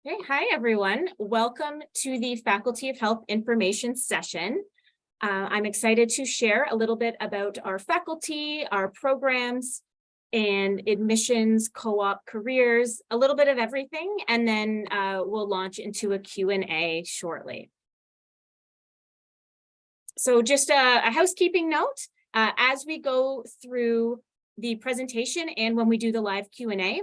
Hey, hi everyone. Welcome to the Faculty of Health Information session. I'm excited to share a little bit about our faculty, our programs, and admissions, co-op careers, a little bit of everything, and then we'll launch into a Q&A shortly. So just a housekeeping note, as we go through the presentation and when we do the live Q&A,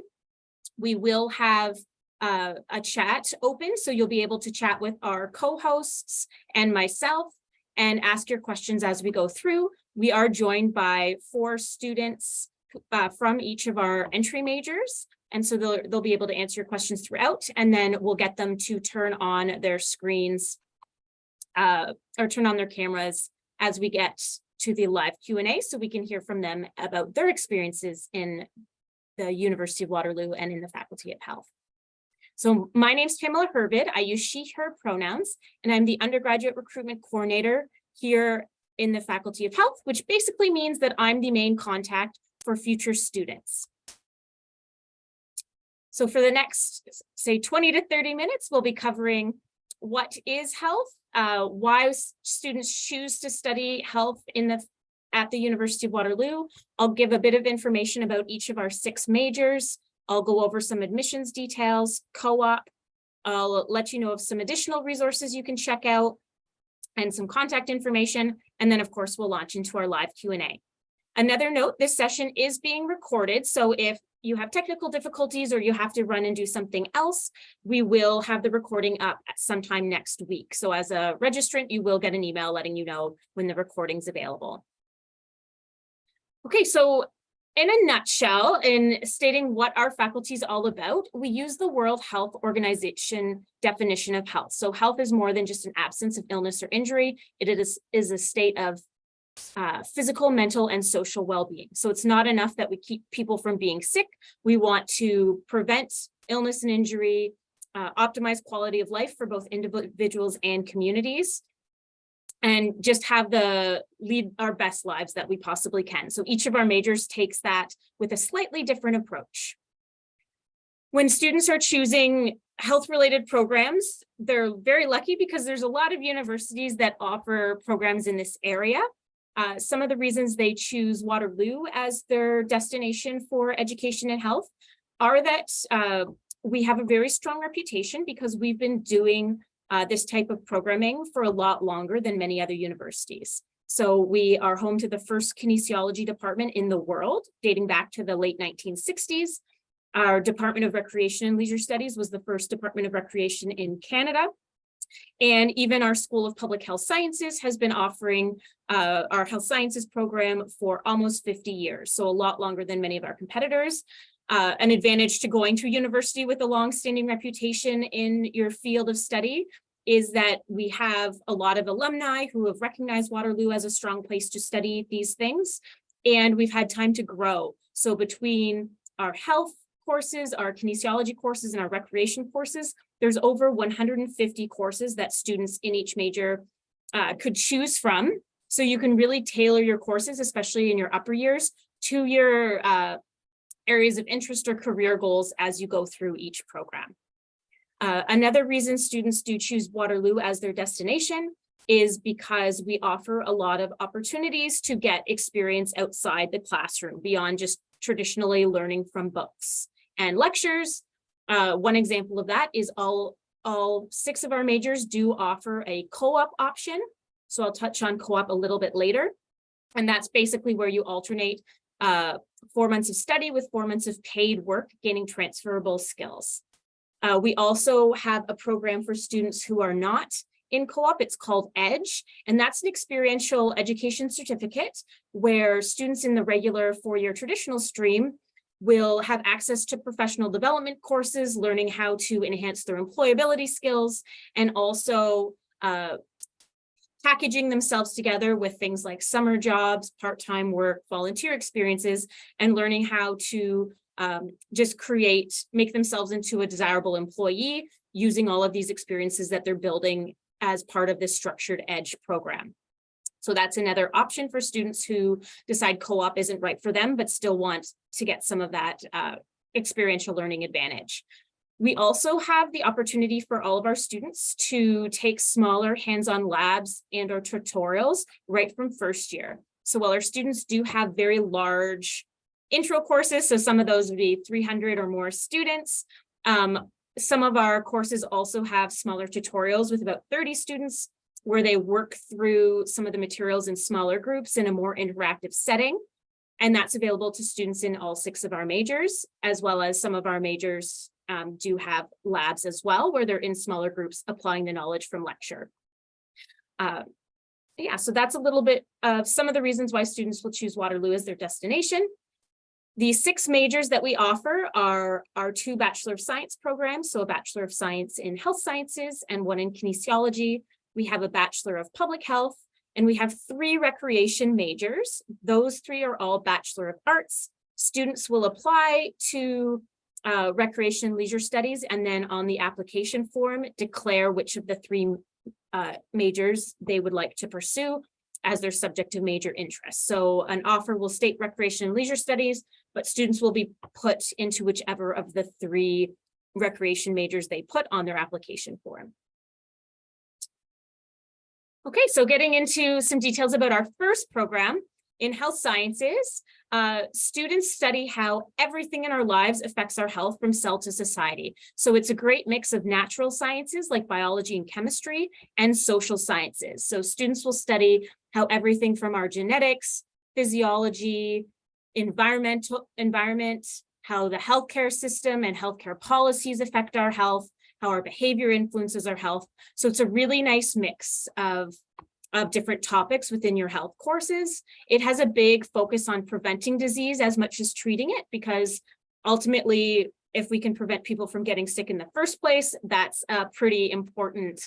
we will have a chat open, so you'll be able to chat with our co-hosts and myself and ask your questions as we go through. We are joined by 4 students from each of our entry majors, and so they'll be able to answer your questions throughout, and then we'll get them to turn on their screens or turn on their cameras as we get to the live Q&A, so we can hear from them about their experiences in the University of Waterloo and in the Faculty of Health. So my name is Pamela Hervid. I use she, her pronouns, and I'm the undergraduate recruitment coordinator here in the Faculty of Health, which basically means that I'm the main contact for future students. So for the next, say, 20 to 30 minutes, we'll be covering what is health, why students choose to study health at the University of Waterloo. I'll give a bit of information about each of our 6 majors. I'll go over some admissions details, co-op. I'll let you know of some additional resources you can check out and some contact information. And then, of course, we'll launch into our live Q&A. Another note, this session is being recorded. So if you have technical difficulties or you have to run and do something else, we will have the recording up at sometime next week. So as a registrant, you will get an email letting you know when the recording's available. Okay, so in a nutshell, in stating what our faculty is all about, we use the World Health Organization definition of health. So health is more than just an absence of illness or injury. It is a state of physical, mental, and social well-being. So it's not enough that we keep people from being sick. We want to prevent illness and injury, optimize quality of life for both individuals and communities, and just have lead our best lives that we possibly can. So each of our majors takes that with a slightly different approach. When students are choosing health-related programs, they're very lucky because there's a lot of universities that offer programs in this area. Some of the reasons they choose Waterloo as their destination for education and health are that we have a very strong reputation because we've been doing this type of programming for a lot longer than many other universities. So we are home to the first kinesiology department in the world, dating back to the late 1960s. Our Department of Recreation and Leisure Studies was the first Department of Recreation in Canada. And even our School of Public Health Sciences has been offering our health sciences program for almost 50 years, so a lot longer than many of our competitors. An advantage to going to a university with a long-standing reputation in your field of study is that we have a lot of alumni who have recognized Waterloo as a strong place to study these things, and we've had time to grow. So between our health courses, our kinesiology courses, and our recreation courses, there's over 150 courses that students in each major could choose from. So you can really tailor your courses, especially in your upper years, to your areas of interest or career goals as you go through each program. Another reason students do choose Waterloo as their destination is because we offer a lot of opportunities to get experience outside the classroom beyond just traditionally learning from books and lectures. One example of that is all 6 of our majors do offer a co-op option. So I'll touch on co-op a little bit later. And that's basically where you alternate 4 months of study with 4 months of paid work, gaining transferable skills. We also have a program for students who are not in co-op. It's called EDGE, and that's an experiential education certificate where students in the regular 4-year traditional stream will have access to professional development courses, learning how to enhance their employability skills, and also packaging themselves together with things like summer jobs, part-time work, volunteer experiences, and learning how to just make themselves into a desirable employee using all of these experiences that they're building as part of this structured EDGE program. So that's another option for students who decide co-op isn't right for them, but still want to get some of that experiential learning advantage. We also have the opportunity for all of our students to take smaller hands-on labs and or tutorials right from first year. So while our students do have very large intro courses, so some of those would be 300 or more students, some of our courses also have smaller tutorials with about 30 students where they work through some of the materials in smaller groups in a more interactive setting. And that's available to students in all 6 of our majors, as well as some of our majors do have labs as well, where they're in smaller groups applying the knowledge from lecture. Yeah, so that's a little bit of some of the reasons why students will choose Waterloo as their destination. The 6 majors that we offer are our 2 Bachelor of Science programs, so a Bachelor of Science in Health Sciences and 1 in Kinesiology. We have a Bachelor of Public Health, and we have 3 recreation majors. Those 3 are all Bachelor of Arts. Students will apply to recreation and leisure studies, and then on the application form, declare which of the 3 majors they would like to pursue as their subject of major interest. So an offer will state recreation and leisure studies, but students will be put into whichever of the 3 recreation majors they put on their application form. Okay, so getting into some details about our first program. In health sciences, students study how everything in our lives affects our health from cell to society. So it's a great mix of natural sciences like biology and chemistry and social sciences. So students will study how everything from our genetics, physiology, environment, how the healthcare system and healthcare policies affect our health, how our behavior influences our health. So it's a really nice mix of different topics within your health courses. It has a big focus on preventing disease as much as treating it, because ultimately, if we can prevent people from getting sick in the first place, that's a pretty important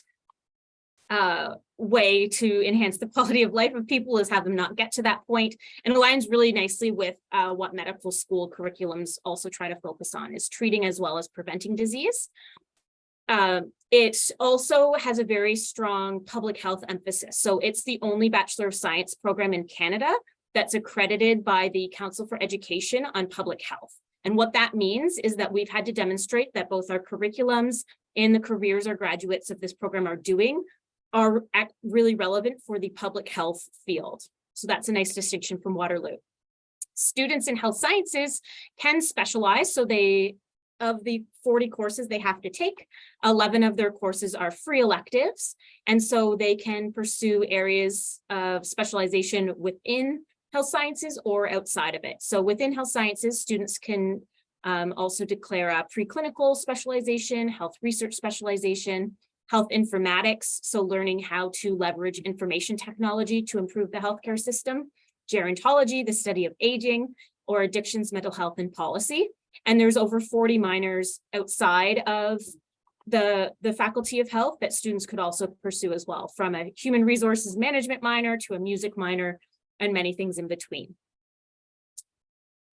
way to enhance the quality of life of people, is have them not get to that point. And aligns really nicely with what medical school curriculums also try to focus on, is treating as well as preventing disease. It also has a very strong public health emphasis. So it's the only Bachelor of Science program in Canada that's accredited by the Council for Education on Public Health. And what that means is that we've had to demonstrate that both our curriculums and the careers our graduates of this program are doing are really relevant for the public health field. So that's a nice distinction from Waterloo. Students in health sciences can specialize, so of the 40 courses they have to take, 11 of their courses are free electives. And so they can pursue areas of specialization within health sciences or outside of it. So within health sciences, students can also declare a preclinical specialization, health research specialization, health informatics, so learning how to leverage information technology to improve the healthcare system, gerontology, the study of aging, or addictions, mental health, and policy. And there's over 40 minors outside of the Faculty of Health that students could also pursue as well, from a human resources management minor to a music minor and many things in between.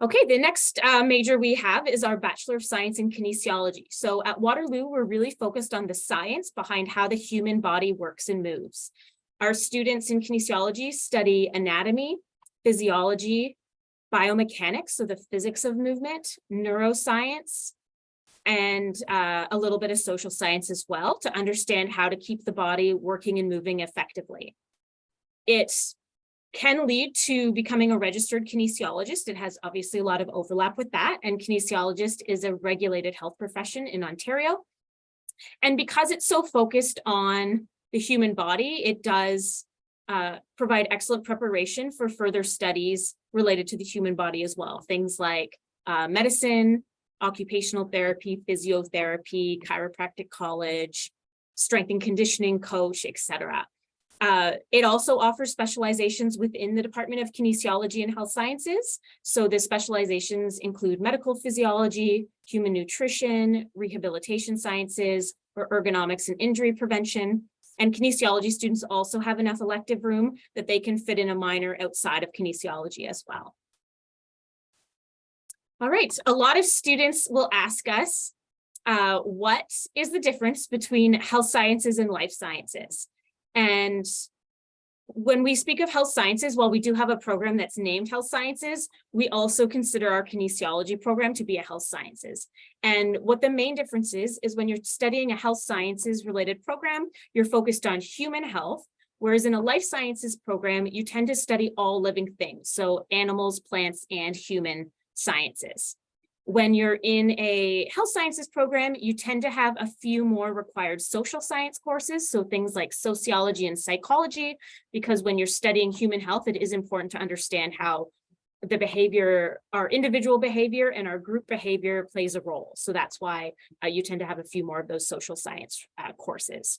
Okay, the next major we have is our Bachelor of Science in Kinesiology. So at Waterloo, we're really focused on the science behind how the human body works and moves. Our students in kinesiology study anatomy, physiology, biomechanics, so the physics of movement, neuroscience, and a little bit of social science as well, to understand how to keep the body working and moving effectively. It can lead to becoming a registered kinesiologist. It has obviously a lot of overlap with that, and kinesiologist is a regulated health profession in Ontario. And because it's so focused on the human body, it does provide excellent preparation for further studies related to the human body as well. Things like medicine, occupational therapy, physiotherapy, chiropractic college, strength and conditioning coach, etc. It also offers specializations within the Department of Kinesiology and Health Sciences. So the specializations include medical physiology, human nutrition, rehabilitation sciences, or ergonomics and injury prevention. And kinesiology students also have enough elective room that they can fit in a minor outside of kinesiology as well. All right, a lot of students will ask us, what is the difference between health sciences and life sciences? And When we speak of health sciences, while we do have a program that's named health sciences, we also consider our kinesiology program to be a health sciences. And what the main difference is when you're studying a health sciences related program, you're focused on human health, whereas in a life sciences program, you tend to study all living things, so animals, plants, and human sciences. When you're in a health sciences program, you tend to have a few more required social science courses, so things like sociology and psychology, because when you're studying human health, it is important to understand how the behavior, our individual behavior and our group behavior plays a role. So that's why you tend to have a few more of those social science courses.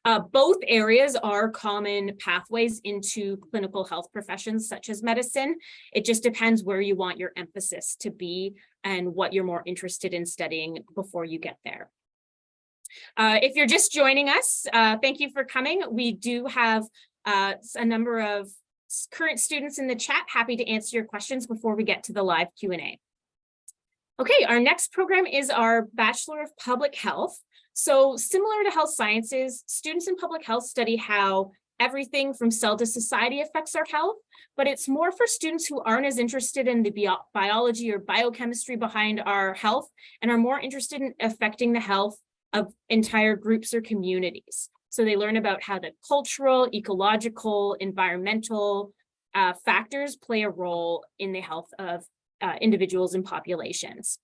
Both areas are common pathways into clinical health professions such as medicine. It just depends where you want your emphasis to be and what you're more interested in studying before you get there. If you're just joining us, thank you for coming. We do have a number of current students in the chat, happy to answer your questions before we get to the live Q&A. Okay, our next program is our Bachelor of Public Health. So similar to health sciences, students in public health study how everything from cell to society affects our health, but it's more for students who aren't as interested in the biology or biochemistry behind our health and are more interested in affecting the health of entire groups or communities. So they learn about how the cultural, ecological, environmental factors play a role in the health of individuals and populations.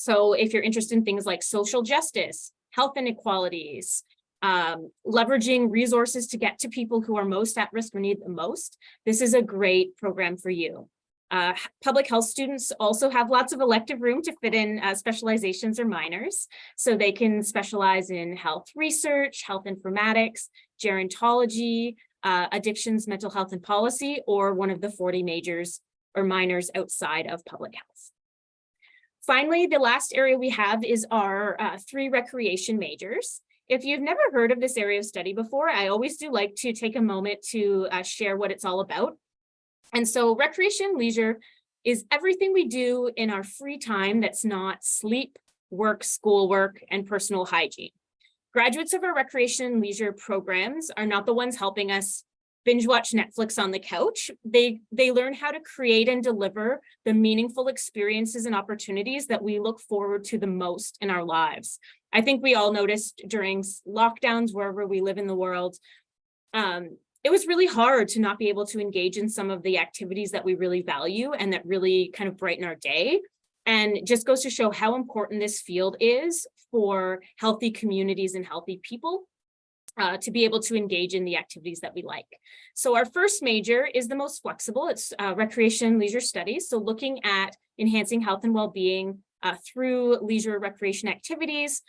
So if you're interested in things like social justice, health inequalities, leveraging resources to get to people who are most at risk or need the most, this is a great program for you. Public health students also have lots of elective room to fit in specializations or minors. So they can specialize in health research, health informatics, gerontology, addictions, mental health and policy, or one of the 40 majors or minors outside of public health. Finally, the last area we have is our 3 recreation majors. If you've never heard of this area of study before, I always do like to take a moment to share what it's all about. And so recreation leisure is everything we do in our free time that's not sleep, work, schoolwork, and personal hygiene. Graduates of our recreation leisure programs are not the ones helping us binge watch Netflix on the couch. They learn how to create and deliver the meaningful experiences and opportunities that we look forward to the most in our lives. I think we all noticed during lockdowns, wherever we live in the world, it was really hard to not be able to engage in some of the activities that we really value and that really kind of brighten our day. And it just goes to show how important this field is for healthy communities and healthy people. To be able to engage in the activities that we like. So our first major is the most flexible. It's recreation and leisure studies. So looking at enhancing health and well-being through leisure recreation activities,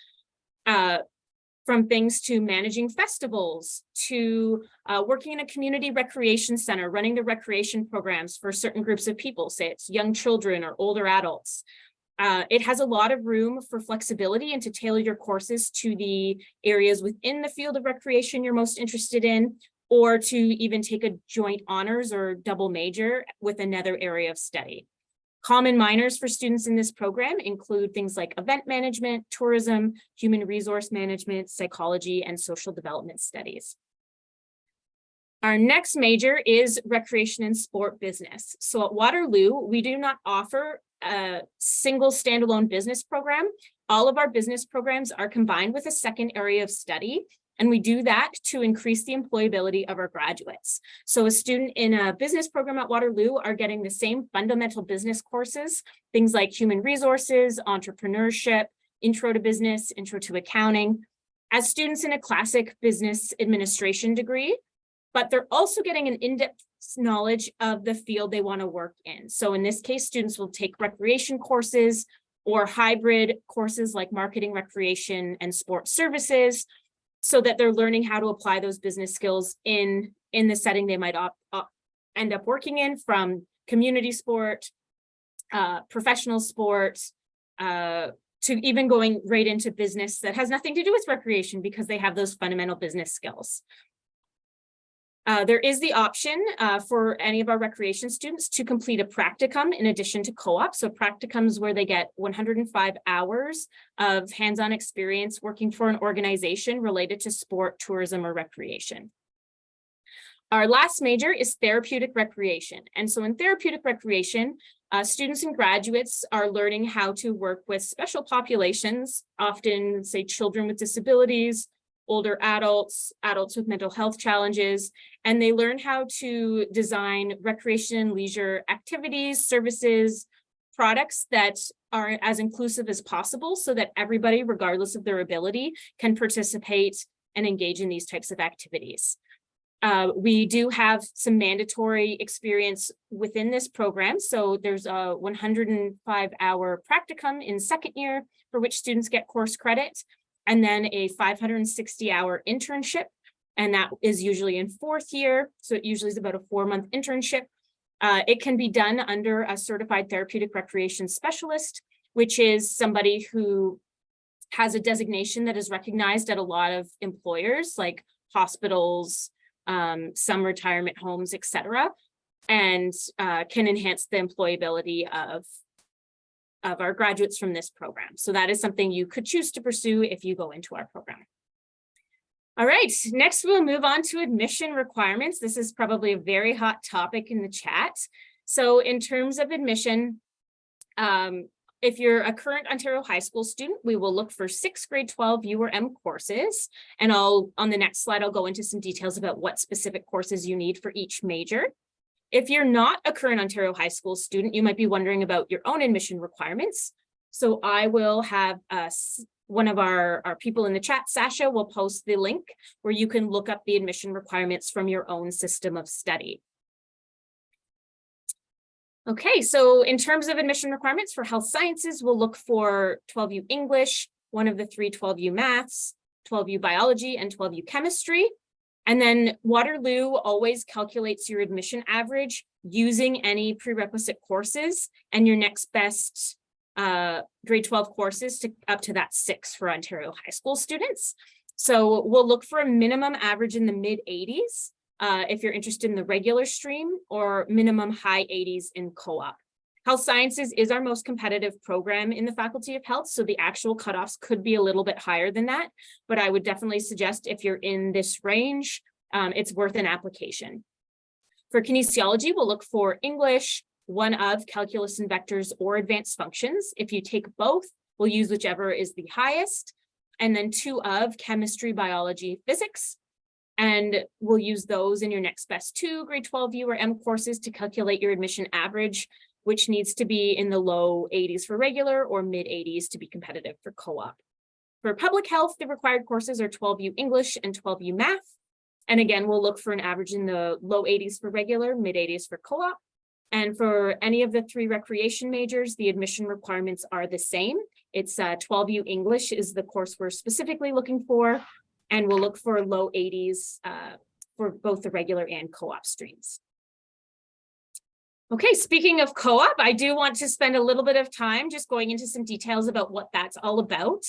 from things to managing festivals, to working in a community recreation center, running the recreation programs for certain groups of people, say it's young children or older adults. It has a lot of room for flexibility and to tailor your courses to the areas within the field of recreation you're most interested in, or to even take a joint honors or double major with another area of study. Common minors for students in this program include things like event management, tourism, human resource management, psychology, and social development studies. Our next major is recreation and sport business. So at Waterloo, we do not offer a single standalone business program. All of our business programs are combined with a second area of study, and we do that to increase the employability of our graduates. So a student in a business program at Waterloo are getting the same fundamental business courses, things like human resources, entrepreneurship, intro to business, intro to accounting, as students in a classic business administration degree, but they're also getting an in-depth knowledge of the field they want to work in. So in this case, students will take recreation courses or hybrid courses like marketing, recreation, and sports services, so that they're learning how to apply those business skills in the setting they might end up working in, from community sport, professional sport, to even going right into business that has nothing to do with recreation because they have those fundamental business skills. There is the option for any of our recreation students to complete a practicum in addition to co-op. So practicums where they get 105 hours of hands-on experience working for an organization related to sport, tourism, or recreation. Our last major is therapeutic recreation. And so in therapeutic recreation, students and graduates are learning how to work with special populations, often say children with disabilities, older adults, adults with mental health challenges, and they learn how to design recreation and leisure activities, services, products that are as inclusive as possible so that everybody, regardless of their ability, can participate and engage in these types of activities. We do have some mandatory experience within this program. So there's a 105-hour practicum in second year for which students get course credit, and then a 560-hour internship. And that is usually in fourth year. So it usually is about a 4-month internship. It can be done under a certified therapeutic recreation specialist, which is somebody who has a designation that is recognized at a lot of employers like hospitals, some retirement homes, etc., and can enhance the employability of our graduates from this program. So that is something you could choose to pursue if you go into our program. All right, next we'll move on to admission requirements. This is probably a very hot topic in the chat. So in terms of admission, if you're a current Ontario high school student, we will look for 6 grade 12 U or M courses. And on the next slide, I'll go into some details about what specific courses you need for each major. If you're not a current Ontario high school student, you might be wondering about your own admission requirements. So I will have one of our people in the chat, Sasha, will post the link where you can look up the admission requirements from your own system of study. Okay, so in terms of admission requirements for health sciences, we'll look for 12U English, one of the 3 12U maths, 12U biology, and 12U chemistry. And then Waterloo always calculates your admission average using any prerequisite courses and your next best grade 12 courses up to that 6 for Ontario high school students. So we'll look for a minimum average in the mid 80s. If you're interested in the regular stream, or minimum high 80s in co-op. Health sciences is our most competitive program in the Faculty of Health, so the actual cutoffs could be a little bit higher than that, but I would definitely suggest if you're in this range, it's worth an application. For kinesiology, we'll look for English, one of calculus and vectors or advanced functions. If you take both, we'll use whichever is the highest, and then 2 of chemistry, biology, physics. And we'll use those in your next best 2 grade 12 U or M courses to calculate your admission average, which needs to be in the low 80s for regular or mid 80s to be competitive for co-op. For public health, the required courses are 12U English and 12U math. And again, we'll look for an average in the low 80s for regular, mid 80s for co-op. And for any of the 3 recreation majors, the admission requirements are the same. It's 12U English is the course we're specifically looking for. And we'll look for low 80s for both the regular and co-op streams. Okay, speaking of co-op, I do want to spend a little bit of time just going into some details about what that's all about.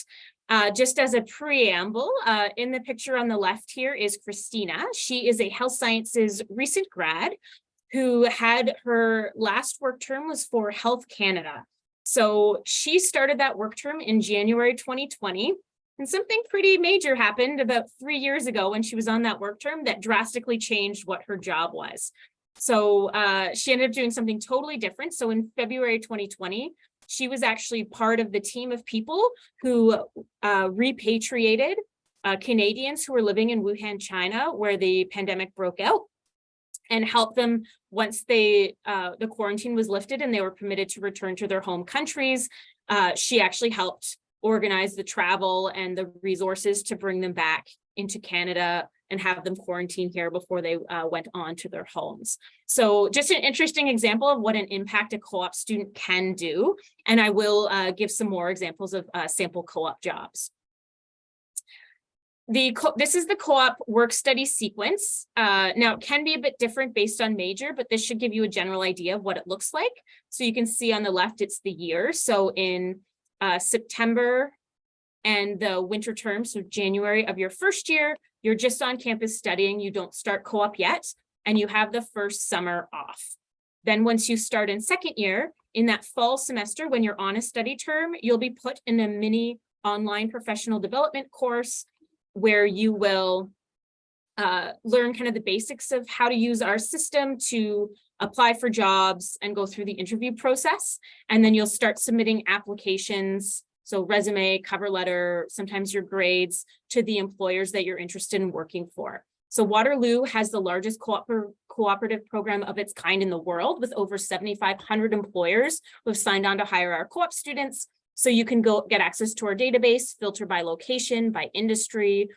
Just as a preamble, in the picture on the left here is Christina. She is a health sciences recent grad who had her last work term was for Health Canada. So she started that work term in January 2020. And something pretty major happened about 3 years ago when she was on that work term that drastically changed what her job was. So she ended up doing something totally different. So in February 2020, she was actually part of the team of people who repatriated Canadians who were living in Wuhan, China, where the pandemic broke out, and helped them once the quarantine was lifted and they were permitted to return to their home countries. She actually helped organize the travel and the resources to bring them back into Canada and have them quarantine here before they went on to their homes. So just an interesting example of what an impact a co-op student can do. And I will give some more examples of sample co-op jobs. This is the co-op work study sequence. Now it can be a bit different based on major, but this should give you a general idea of what it looks like. So you can see on the left, it's the year. So in September and the winter term, so January of your first year, you're just on campus studying, you don't start co-op yet, and you have the first summer off. Then once you start in second year, in that fall semester, when you're on a study term, you'll be put in a mini online professional development course where you will learn kind of the basics of how to use our system to apply for jobs and go through the interview process. And then you'll start submitting applications, so resume, cover letter, sometimes your grades, to the employers that you're interested in working for. So Waterloo has the largest cooperative program of its kind in the world, with over 7,500 employers who have signed on to hire our co-op students. So you can go get access to our database, filter by location, by industry,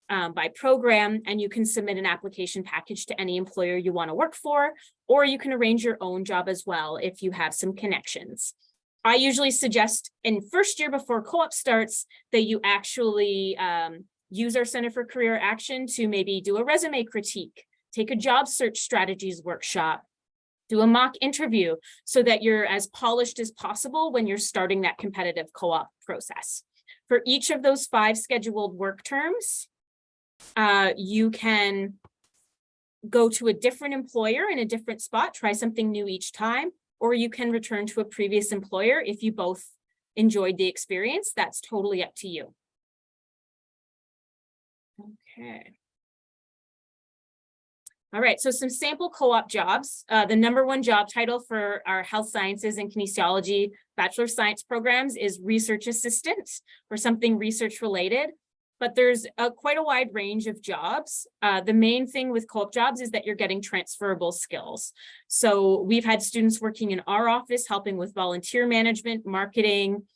by program, and you can submit an application package to any employer you want to work for, or you can arrange your own job as well if you have some connections. I usually suggest in first year before co-op starts that you actually use our Center for Career Action to maybe do a resume critique, take a job search strategies workshop, do a mock interview, so that you're as polished as possible when you're starting that competitive co-op process. For each of those 5 scheduled work terms, you can go to a different employer in a different spot, try something new each time, or you can return to a previous employer if you both enjoyed the experience. That's totally up to you. Okay. All right, so some sample co-op jobs. The #1 job title for our health sciences and kinesiology Bachelor of Science programs is research assistant, or something research related. But there's quite a wide range of jobs. The main thing with co-op jobs is that you're getting transferable skills. So we've had students working in our office helping with volunteer management, marketing,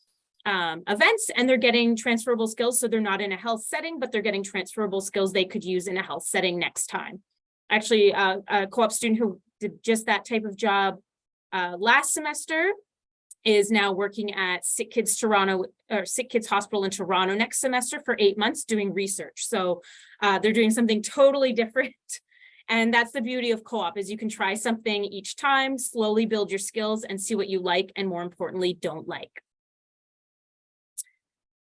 events, and they're getting transferable skills. So they're not in a health setting, but they're getting transferable skills they could use in a health setting next time. Actually, a co-op student who did just that type of job last semester is now working at Sick Kids Hospital in Toronto next semester for 8 months doing research. So they're doing something totally different. And that's the beauty of co-op, is you can try something each time, slowly build your skills and see what you like, and more importantly, don't like.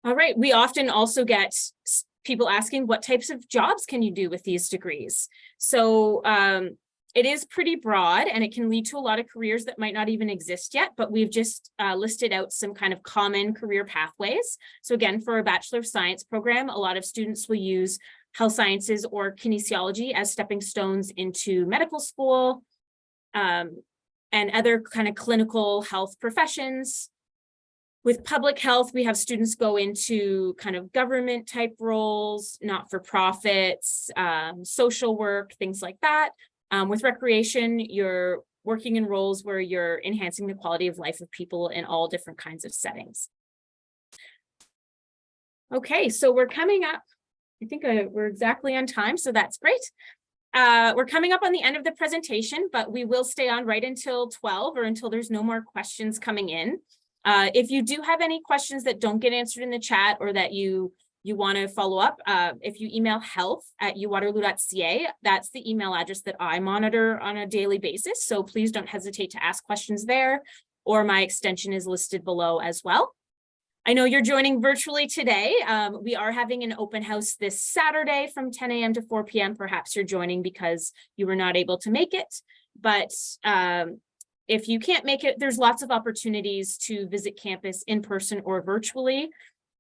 All right, we often also get people asking, what types of jobs can you do with these degrees? So it is pretty broad, and it can lead to a lot of careers that might not even exist yet, but we've just listed out some kind of common career pathways. So again, for a Bachelor of Science program, a lot of students will use health sciences or kinesiology as stepping stones into medical school and other kind of clinical health professions. With public health, we have students go into kind of government type roles, not-for-profits, social work, things like that. With recreation, you're working in roles where you're enhancing the quality of life of people in all different kinds of settings. Okay, so we're coming up, I think we're exactly on time, so that's great. We're coming up on the end of the presentation, but we will stay on right until 12 or until there's no more questions coming in. If you do have any questions that don't get answered in the chat, or that you want to follow up, if you email health@uwaterloo.ca, that's the email address that I monitor on a daily basis. So please don't hesitate to ask questions there, or my extension is listed below as well. I know you're joining virtually today. We are having an open house this Saturday from 10 a.m. to 4 p.m. Perhaps you're joining because you were not able to make it, but if you can't make it, there's lots of opportunities to visit campus in person or virtually.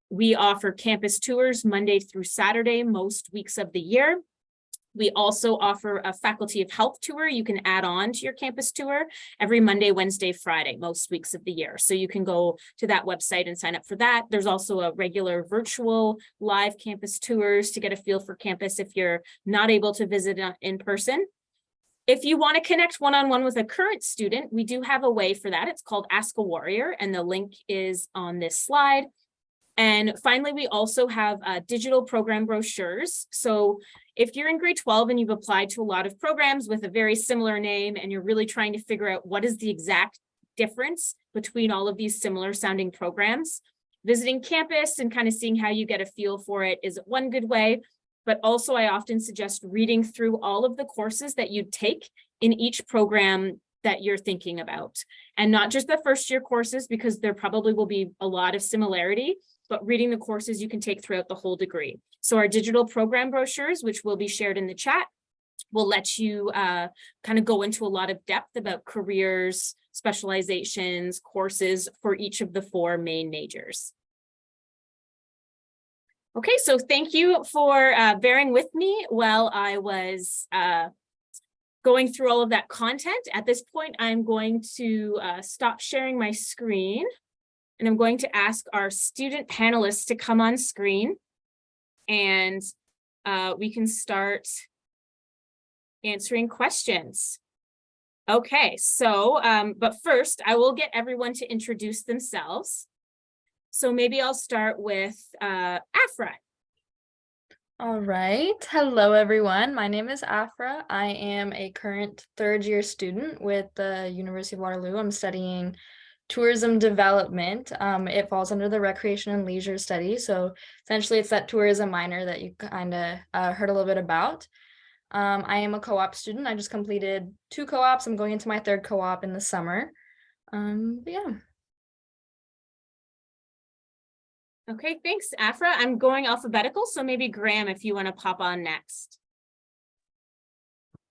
We offer campus tours Monday through Saturday, most weeks of the year. We also offer a Faculty of Health tour you can add on to your campus tour every Monday, Wednesday, Friday, most weeks of the year. So you can go to that website and sign up for that. There's also a regular virtual live campus tours to get a feel for campus if you're not able to visit in person. If you want to connect one-on-one with a current student, we do have a way for that. It's called Ask a Warrior, and the link is on this slide. And finally, we also have digital program brochures. So if you're in grade 12 and you've applied to a lot of programs with a very similar name, and you're really trying to figure out what is the exact difference between all of these similar sounding programs, visiting campus and kind of seeing how you get a feel for it is one good way. But also, I often suggest reading through all of the courses that you take in each program that you're thinking about. And not just the first year courses, because there probably will be a lot of similarity, but reading the courses you can take throughout the whole degree. So our digital program brochures, which will be shared in the chat, will let you kind of go into a lot of depth about careers, specializations, courses for each of the 4 main majors. Okay, so thank you for bearing with me while I was going through all of that content. At this point, I'm going to stop sharing my screen, and I'm going to ask our student panelists to come on screen, and we can start answering questions. Okay, so, but first, I will get everyone to introduce themselves. So maybe I'll start with Afra. All right. Hello, everyone. My name is Afra. I am a current third-year student with the University of Waterloo. I'm studying tourism development. It falls under the recreation and leisure study. So essentially, it's that tourism minor that you kind of heard a little bit about. I am a co-op student. I just completed 2 co-ops. I'm going into my 3rd co-op in the summer. But yeah. Okay, thanks, Afra. I'm going alphabetical, so maybe Graham, if you want to pop on next.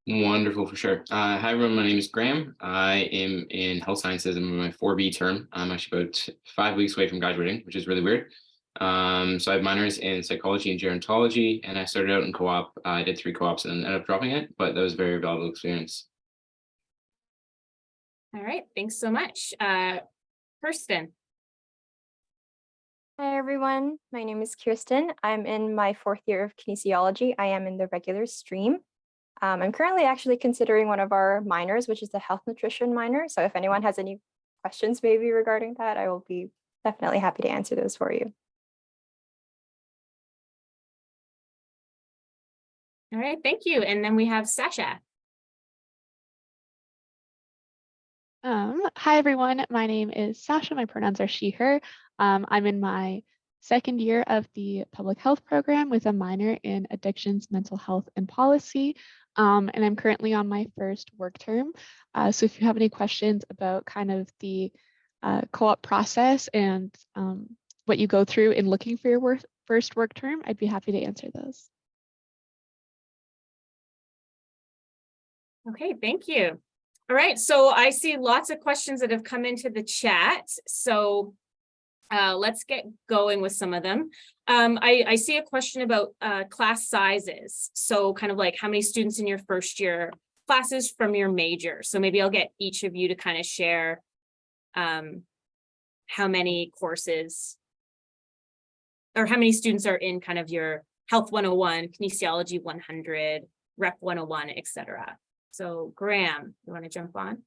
Wonderful, for sure. Hi, everyone. My name is Graham. I am in health sciences. I'm in my 4B term. I'm actually about 5 weeks away from graduating, which is really weird. So I have minors in psychology and gerontology, and I started out in co-op. I did 3 co-ops and ended up dropping it, but that was a very valuable experience. All right, thanks so much. Kirsten. Hi everyone, my name is Kirsten. I'm in my 4th year of kinesiology. I am in the regular stream. I'm currently actually considering one of our minors, which is the health nutrition minor. So if anyone has any questions maybe regarding that, I will be definitely happy to answer those for you. All right, thank you. And then we have Sasha. Hi, everyone. My name is Sasha. My pronouns are she, her. I'm in my 2nd year of the public health program with a minor in addictions, mental health, and policy. And I'm currently on my 1st work term. So if you have any questions about kind of the co-op process and what you go through in looking for your first work term, I'd be happy to answer those. Okay, thank you. All right, so I see lots of questions that have come into the chat. So let's get going with some of them. I see a question about class sizes. So kind of like how many students in your 1st year classes from your major. So maybe I'll get each of you to kind of share how many courses or how many students are in kind of your Health 101, Kinesiology 100, Rep 101, etc. So Graham, you want to jump on?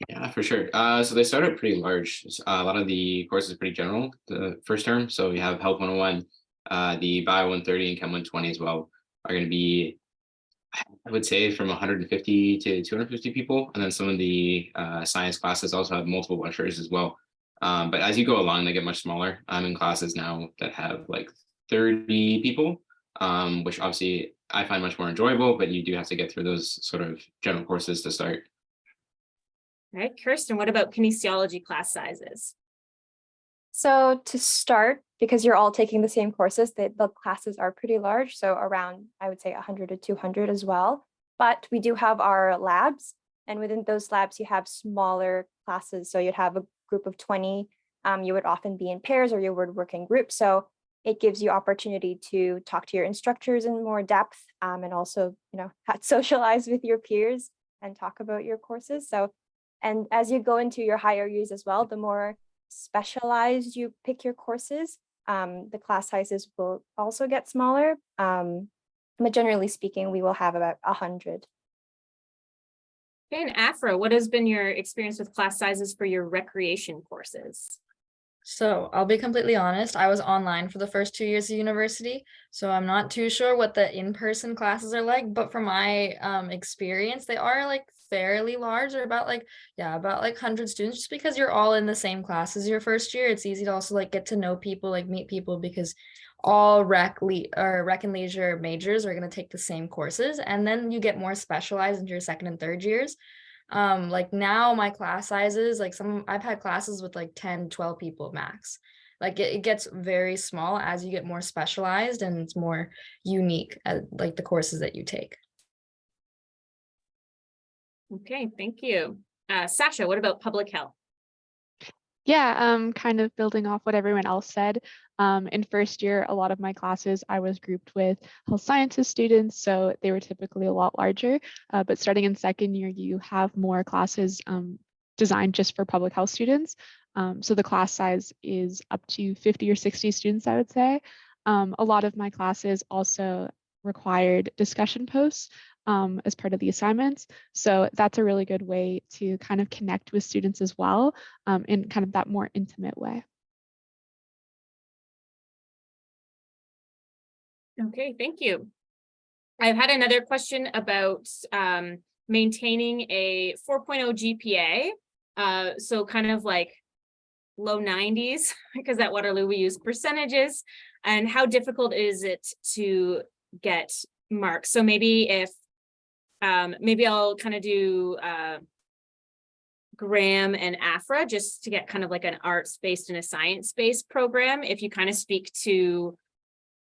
Yeah, for sure. So they started pretty large. A lot of the courses are pretty general the 1st term. So we have Health 101, the Bio 130 and Chem 120 as well are going to be, I would say, from 150 to 250 people. And then some of the science classes also have multiple lecturers as well. But as you go along, they get much smaller. I'm in classes now that have like 30 people, which obviously I find much more enjoyable, but you do have to get through those sort of general courses to start. All right, Kirsten, what about kinesiology class sizes? So to start, because you're all taking the same courses, the classes are pretty large. So around, I would say 100 to 200 as well. But we do have our labs, and within those labs, you have smaller classes. So you'd have a group of 20. You would often be in pairs or you would work in groups. So it gives you opportunity to talk to your instructors in more depth, and also, socialize with your peers and talk about your courses. So, and as you go into your higher years as well, the more specialized you pick your courses, the class sizes will also get smaller. But generally speaking, we will have about 100. Okay, and Afra, what has been your experience with class sizes for your recreation courses? So I'll be completely honest, I was online for the first 2 years of university, so I'm not too sure what the in-person classes are like, but from my experience, they are like fairly large. They're about like 100 students, just because you're all in the same classes your 1st year. It's easy to also like get to know people, like meet people, because all rec and leisure majors are going to take the same courses, and then you get more specialized into your 2nd and 3rd years. Like now my class sizes, like I've had classes with like 10 12 people max. Like it gets very small as you get more specialized, and it's more unique at like the courses that you take. Okay, thank you. Sasha, what about public health? Yeah, kind of building off what everyone else said. In first year, a lot of my classes, I was grouped with health sciences students, so they were typically a lot larger. But starting in second year, you have more classes designed just for public health students. So the class size is up to 50 or 60 students, I would say. A lot of my classes also required discussion posts as part of the assignments. So that's a really good way to kind of connect with students as well in kind of that more intimate way. Okay, thank you. I've had another question about maintaining a 4.0 GPA. So kind of like low 90s, because at Waterloo we use percentages, and how difficult is it to get marks? So maybe if maybe I'll kind of do Graham and Afra just to get kind of like an arts-based and a science-based program. If you kind of speak to,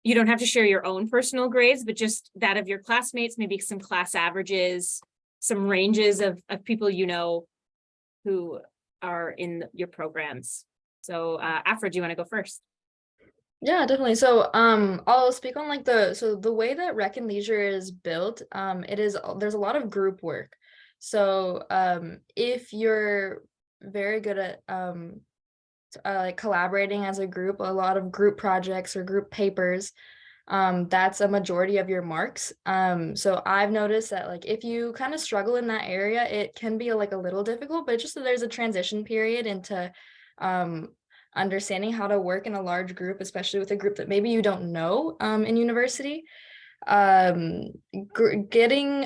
you don't have to share your own personal grades, but just that of your classmates, maybe some class averages, some ranges of people you know who are in your programs. So Afra, do you want to go first? Yeah, definitely. So I'll speak on like the way that Rec and Leisure is built, there's a lot of group work. So if you're very good at like collaborating as a group, a lot of group projects or group papers, that's a majority of your marks. So I've noticed that like if you kind of struggle in that area, it can be like a little difficult, but just that there's a transition period into understanding how to work in a large group, especially with a group that maybe you don't know in university. Getting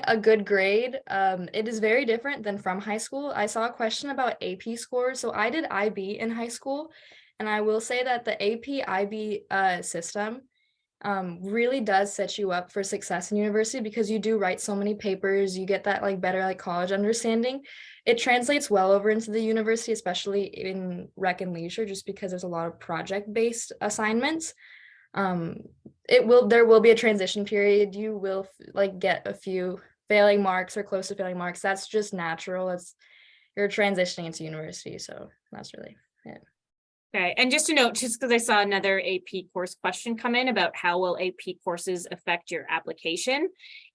a good grade, it is very different than from high school. I saw a question about AP scores. So I did IB in high school, and I will say that the AP IB system really does set you up for success in university because you do write so many papers, you get that like better like college understanding. It translates well over into the university, especially in Rec and Leisure, just because there's a lot of project-based assignments. There will be a transition period. You will like get a few failing marks or close to failing marks. That's just natural. You're transitioning into university, so that's really it. Okay, and just to note, just because I saw another AP course question come in about how will AP courses affect your application.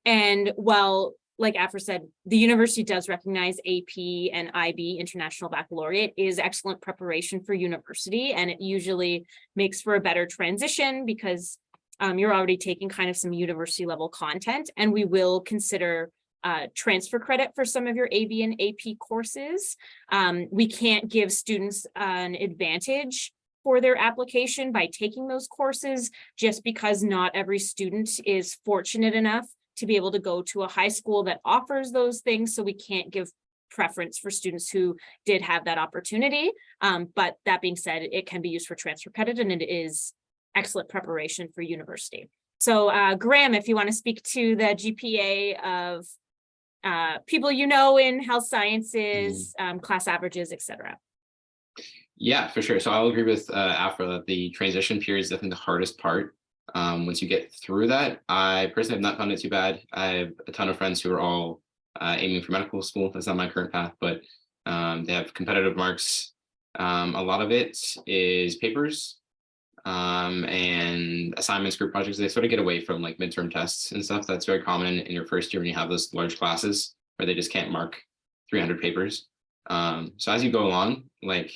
And while, like Afra said, the university does recognize AP and IB, International Baccalaureate, is excellent preparation for university. And it usually makes for a better transition because you're already taking kind of some university level content, and we will consider transfer credit for some of your AB and AP courses. We can't give students an advantage for their application by taking those courses just because not every student is fortunate enough to be able to go to a high school that offers those things. So we can't give preference for students who did have that opportunity. But that being said, it can be used for transfer credit, and it is excellent preparation for university. So Graham, if you want to speak to the GPA of people you know in health sciences, class averages, etc. Yeah, for sure. So I'll agree with Afra that the transition period is definitely the hardest part. Once you get through that, I personally have not found it too bad. I have a ton of friends who are all aiming for medical school. That's not my current path, but they have competitive marks. A lot of it is papers and assignments, group projects. They sort of get away from like midterm tests and stuff. That's very common in your first year when you have those large classes where they just can't mark 300 papers. So as you go along, like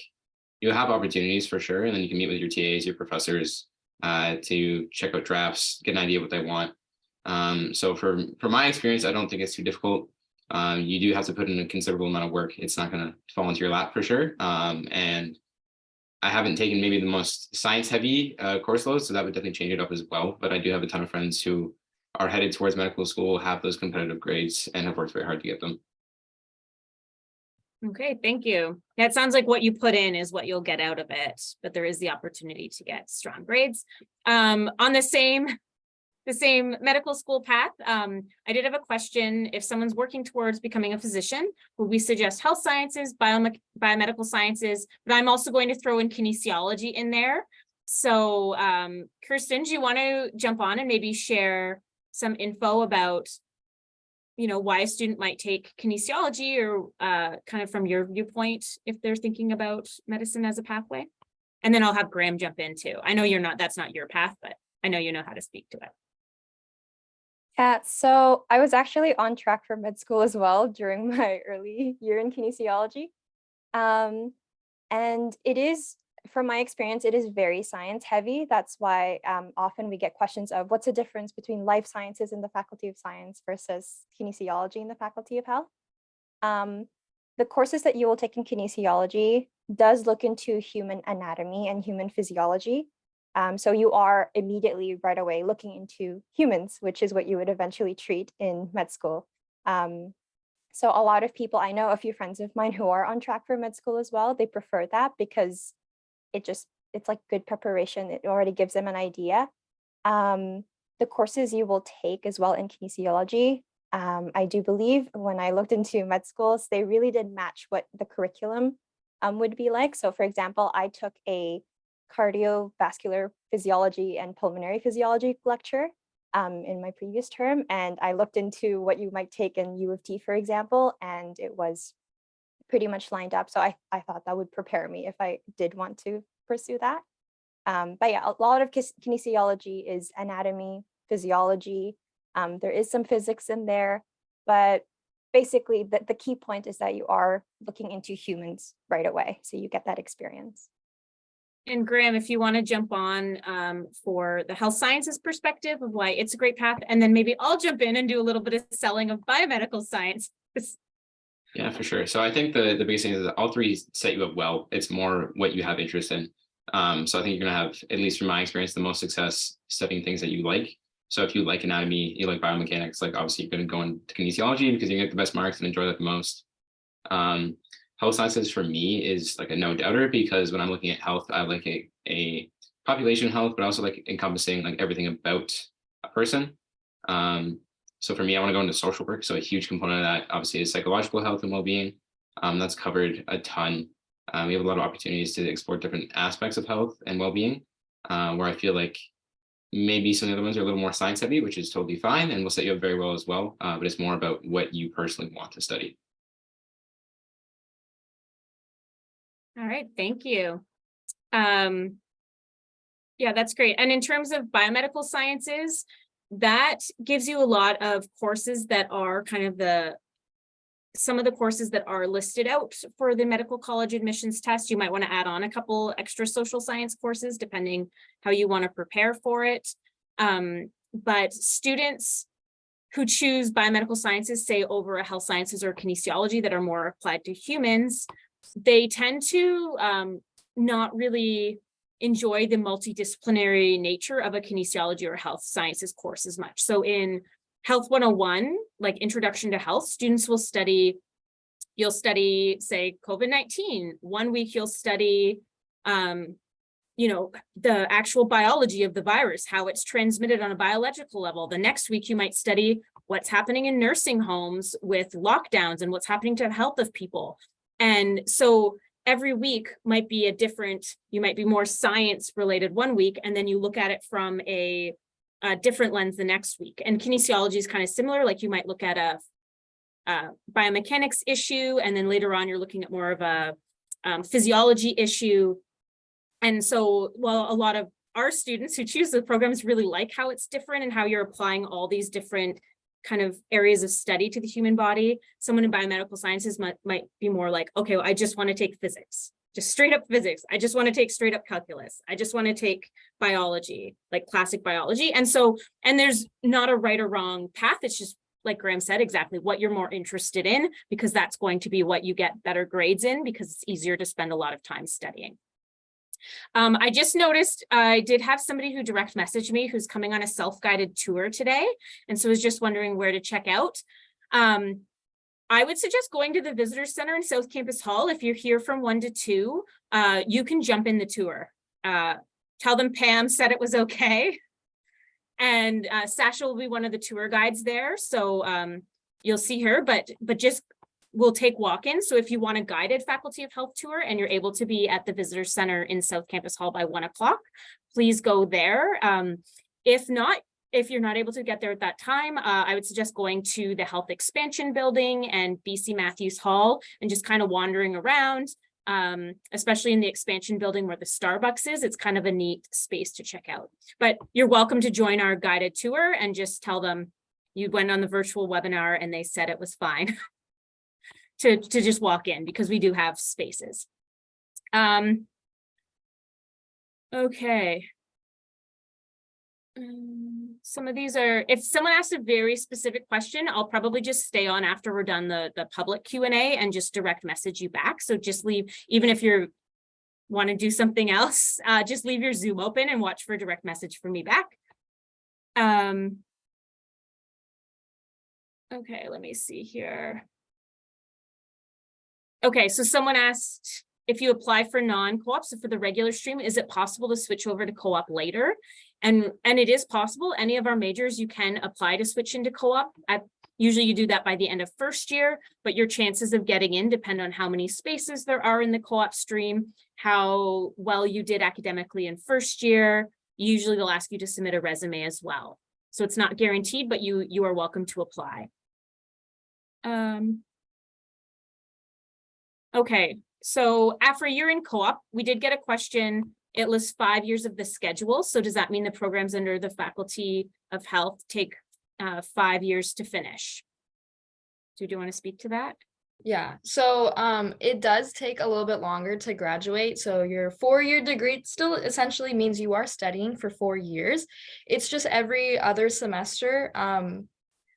you have opportunities for sure, and then you can meet with your TAs, your professors, to check out drafts, get an idea what they want. So from my experience, I don't think it's too difficult. You do have to put in a considerable amount of work. It's not going to fall into your lap for sure. And I haven't taken maybe the most science heavy course load, so that would definitely change it up as well. But I do have a ton of friends who are headed towards medical school, have those competitive grades, and have worked very hard to get them. Okay, thank you. Yeah, it sounds like what you put in is what you'll get out of it, but there is the opportunity to get strong grades. On the same medical school path, I did have a question. If someone's working towards becoming a physician, would we suggest health sciences, biomedical sciences, but I'm also going to throw in kinesiology in there. So Kirsten, do you want to jump on and maybe share some info about why a student might take kinesiology, or kind of from your viewpoint, if they're thinking about medicine as a pathway. And then I'll have Graham jump in too. I know that's not your path, but I know you know how to speak to it. Yeah, so I was actually on track for med school as well during my early year in kinesiology. And it is, from my experience, it is very science heavy. That's why often we get questions of what's the difference between life sciences in the Faculty of Science versus kinesiology in the Faculty of Health. The courses that you will take in kinesiology does look into human anatomy and human physiology. So you are immediately right away looking into humans, which is what you would eventually treat in med school. So a lot of people, I know a few friends of mine who are on track for med school as well, they prefer that because it's like good preparation. It already gives them an idea. The courses you will take as well in kinesiology, I do believe when I looked into med schools, they really did match what the curriculum would be like. So for example, I took a cardiovascular physiology and pulmonary physiology lecture in my previous term, and I looked into what you might take in U of T, for example, and it was pretty much lined up. So I thought that would prepare me if I did want to pursue that. But yeah, a lot of kinesiology is anatomy, physiology. There is some physics in there, but basically the key point is that you are looking into humans right away. So you get that experience. And Graham, if you want to jump on for the health sciences perspective of why it's a great path, and then maybe I'll jump in and do a little bit of selling of biomedical science. Yeah, for sure. So I think the biggest thing is that all three set you up well. It's more what you have interest in. So I think you're gonna have, at least from my experience, the most success studying things that you like. So if you like anatomy, you like biomechanics, like obviously you're gonna go into kinesiology because you get the best marks and enjoy that the most. Health sciences for me is like a no doubter, because when I'm looking at health, I like a population health, but also like encompassing like everything about a person. So for me, I want to go into social work. So a huge component of that obviously is psychological health and well-being. That's covered a ton. We have a lot of opportunities to explore different aspects of health and well-being, where I feel like maybe some of the other ones are a little more science heavy, which is totally fine and will set you up very well as well. But it's more about what you personally want to study. All right, thank you. Yeah, that's great. And in terms of biomedical sciences, that gives you a lot of courses that are kind of some of the courses that are listed out for the medical college admissions test. You might want to add on a couple extra social science courses depending how you want to prepare for it. But students who choose biomedical sciences, say over a health sciences or kinesiology that are more applied to humans, they tend to not really enjoy the multidisciplinary nature of a kinesiology or health sciences course as much. So in Health 101, like Introduction to Health, students will you'll study, say, COVID-19. 1 week you'll study, the actual biology of the virus, how it's transmitted on a biological level. The next week you might study what's happening in nursing homes with lockdowns and what's happening to the health of people. And so every week might be you might be more science related 1 week, and then you look at it from a different lens the next week. And kinesiology is kind of similar. Like you might look at a biomechanics issue, and then later on you're looking at more of a physiology issue. And so, well, a lot of our students who choose the programs really like how it's different and how you're applying all these different kind of areas of study to the human body. Someone in biomedical sciences might be more like, okay, well, I just want to take physics, just straight up physics. I just want to take straight up calculus. I just want to take biology, like classic biology. And there's not a right or wrong path. It's just, like Graham said, exactly what you're more interested in, because that's going to be what you get better grades in, because it's easier to spend a lot of time studying. I just noticed I did have somebody who direct messaged me who's coming on a self-guided tour today. And so I was just wondering where to check out. I would suggest going to the Visitor Center in South Campus Hall. If you're here from 1 to 2, you can jump in the tour. Tell them Pam said it was okay. And Sasha will be one of the tour guides there. So you'll see her, but just we'll take walk-ins. So if you want a guided Faculty of Health tour and you're able to be at the Visitor Center in South Campus Hall by 1 o'clock, please go there. If not, if you're not able to get there at that time, I would suggest going to the Health Expansion Building and BC Matthews Hall and just kind of wandering around, especially in the Expansion Building where the Starbucks is. It's kind of a neat space to check out. But you're welcome to join our guided tour and just tell them you went on the virtual webinar and they said it was fine to just walk in, because we do have spaces. Okay. Some of these are, if someone asks a very specific question, I'll probably just stay on after we're done the public Q&A and just direct message you back. So just leave, even if you want to do something else, just leave your Zoom open and watch for a direct message from me back. Okay, let me see here. Okay, so someone asked, if you apply for non-co-op, so for the regular stream, is it possible to switch over to co-op later? And it is possible. Any of our majors, you can apply to switch into co-op. Usually you do that by the end of first year, but your chances of getting in depend on how many spaces there are in the co-op stream, how well you did academically in first year. Usually they'll ask you to submit a resume as well. So it's not guaranteed, but you are welcome to apply. Okay, so after a year in co-op, we did get a question. It lists 5 years of the schedule. So does that mean the programs under the Faculty of Health take 5 years to finish? Do you want to speak to that? Yeah, so it does take a little bit longer to graduate. So your 4-year degree still essentially means you are studying for 4 years. It's just every other semester.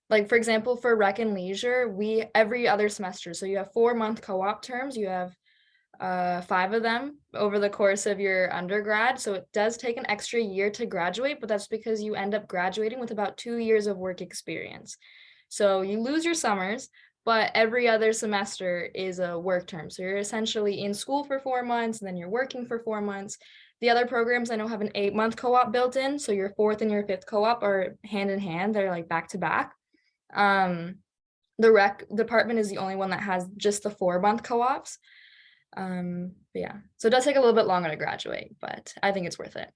Like for example, for Rec and Leisure, every other semester. So you have 4-month co-op terms. You have 5 of them over the course of your undergrad. So it does take an extra year to graduate, but that's because you end up graduating with about 2 years of work experience. So you lose your summers, but every other semester is a work term. So you're essentially in school for 4 months and then you're working for 4 months. The other programs I know have an 8-month co-op built in. So your 4th and your 5th co-op are hand in hand. They're like back to back. The rec department is the only one that has just the 4-month co-ops. But yeah, so it does take a little bit longer to graduate, but I think it's worth it.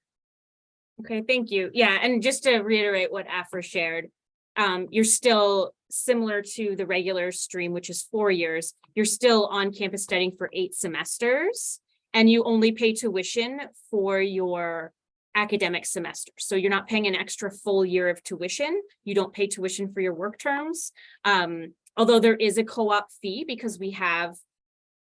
Okay, thank you. Yeah, and just to reiterate what Afra shared, you're still similar to the regular stream, which is 4 years. You're still on campus studying for 8 semesters, and you only pay tuition for your academic semester. So you're not paying an extra full year of tuition. You don't pay tuition for your work terms. Although there is a co-op fee because we have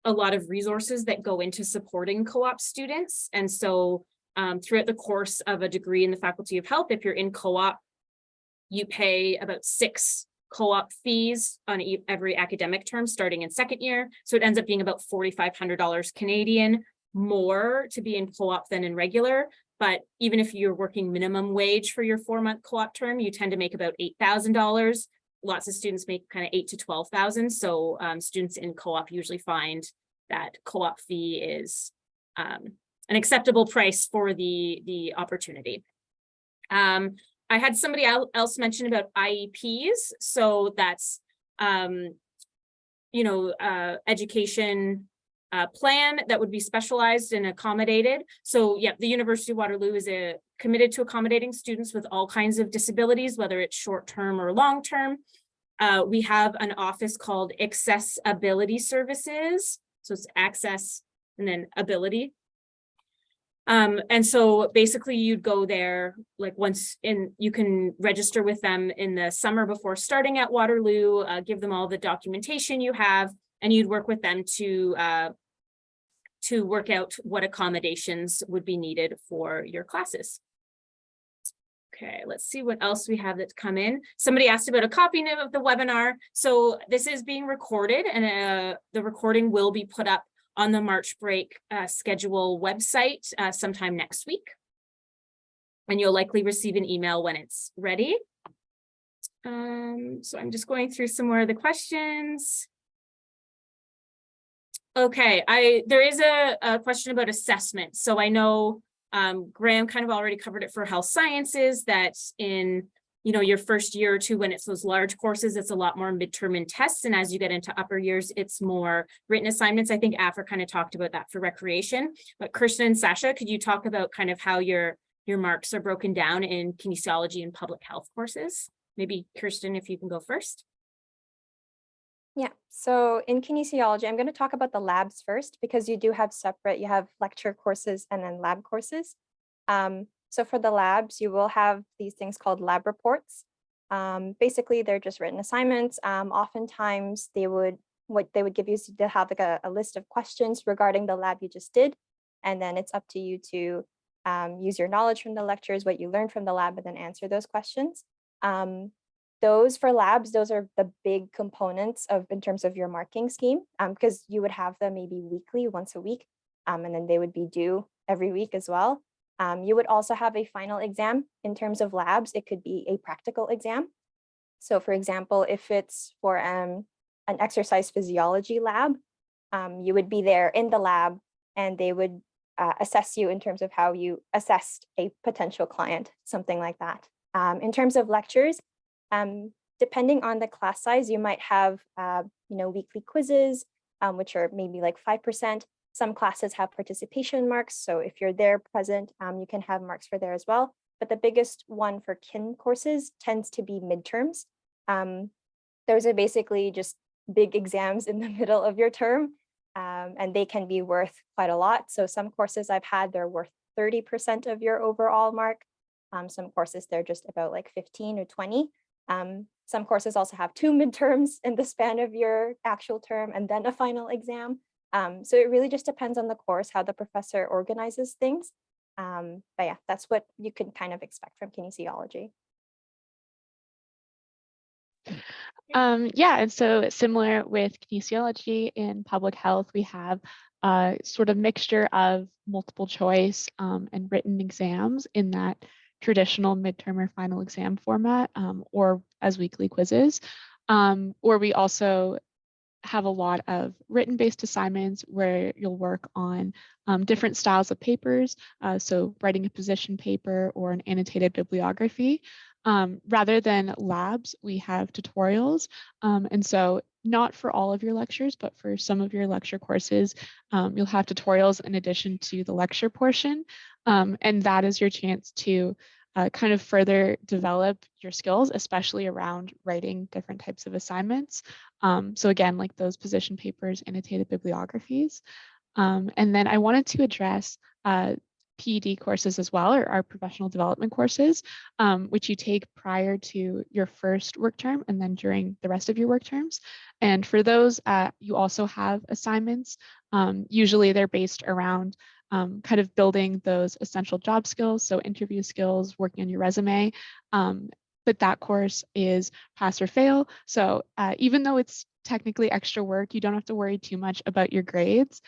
a lot of resources that go into supporting co-op students. And so throughout the course of a degree in the Faculty of Health, if you're in co-op, you pay about 6 co-op fees on every academic term starting in 2nd year. So it ends up being about $4,500 Canadian more to be in co-op than in regular. But even if you're working minimum wage for your 4-month co-op term, you tend to make about $8,000. Lots of students make kind of $8,000 to $12,000. So students in co-op usually find that co-op fee is an acceptable price for the opportunity. I had somebody else mention about IEPs. So that's, education plan that would be specialized and accommodated. So yeah, the University of Waterloo is committed to accommodating students with all kinds of disabilities, whether it's short-term or long-term. We have an office called Accessibility Services. So it's access and then ability. And so basically you'd go there like you can register with them in the summer before starting at Waterloo, give them all the documentation you have, and you'd work with them to work out what accommodations would be needed for your classes. Okay, let's see what else we have that's come in. Somebody asked about a copy of the webinar. So this is being recorded, and the recording will be put up on the March break schedule website sometime next week. And you'll likely receive an email when it's ready. So I'm just going through some more of the questions. Okay, there is a question about assessment. So I know Graham kind of already covered it for health sciences, that in your first year or two, when it's those large courses, it's a lot more midterm and tests. And as you get into upper years, it's more written assignments. I think Afra kind of talked about that for recreation. But Kirsten and Sasha, could you talk about kind of how your your marks are broken down in kinesiology and public health courses. Maybe Kirsten, if you can go first. Yeah, so in kinesiology, I'm going to talk about the labs first because you do have separate, you have lecture courses and then lab courses. So for the labs, you will have these things called lab reports. Basically, they're just written assignments. Oftentimes, what they would give you is to have like a list of questions regarding the lab you just did. And then it's up to you to use your knowledge from the lectures, what you learned from the lab, and then answer those questions. Those for labs, those are the big components of in terms of your marking scheme, because you would have them maybe weekly, once a week, and then they would be due every week as well. You would also have a final exam in terms of labs. It could be a practical exam. So for example, if it's for an exercise physiology lab, you would be there in the lab and they would assess you in terms of how you assessed a potential client, something like that. In terms of lectures, depending on the class size, you might have weekly quizzes, which are maybe like 5%. Some classes have participation marks. So if you're there present, you can have marks for there as well. But the biggest one for kin courses tends to be midterms. Those are basically just big exams in the middle of your term, and they can be worth quite a lot. So some courses I've had, they're worth 30% of your overall mark. Some courses, they're just about like 15 or 20. Some courses also have 2 midterms in the span of your actual term and then a final exam. So it really just depends on the course, how the professor organizes things. But yeah, that's what you can kind of expect from kinesiology. Yeah, and so similar with kinesiology in public health, we have a sort of mixture of multiple choice and written exams in that traditional midterm or final exam format, or as weekly quizzes. Or we also have a lot of written-based assignments where you'll work on different styles of papers, so writing a position paper or an annotated bibliography. Rather than labs, we have tutorials. And so not for all of your lectures, but for some of your lecture courses, you'll have tutorials in addition to the lecture portion. And that is your chance to kind of further develop your skills, especially around writing different types of assignments. So again, like those position papers, annotated bibliographies. And then I wanted to address PED courses as well, or our professional development courses, which you take prior to your first work term and then during the rest of your work terms. And for those, you also have assignments. Usually they're based around kind of building those essential job skills, so interview skills, working on your resume. But that course is pass or fail. So even though it's technically extra work, you don't have to worry too much about your grades.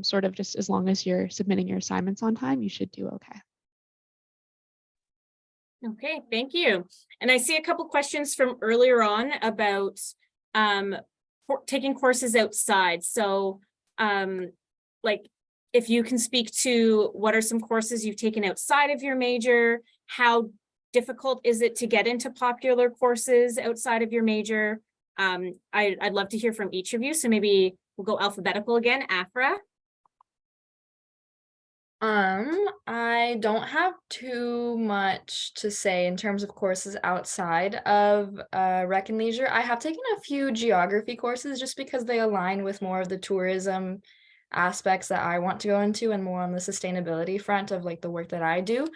Sort of just as long as you're submitting your assignments on time, you should do okay. Okay, thank you. And I see a couple questions from earlier on about taking courses outside. So like if you can speak to what are some courses you've taken outside of your major, how difficult is it to get into popular courses outside of your major? I'd love to hear from each of you. So maybe we'll go alphabetical again. Afra. I don't have too much to say in terms of courses outside of Rec and Leisure. I have taken a few geography courses just because they align with more of the tourism aspects that I want to go into and more on the sustainability front of like the work that I do.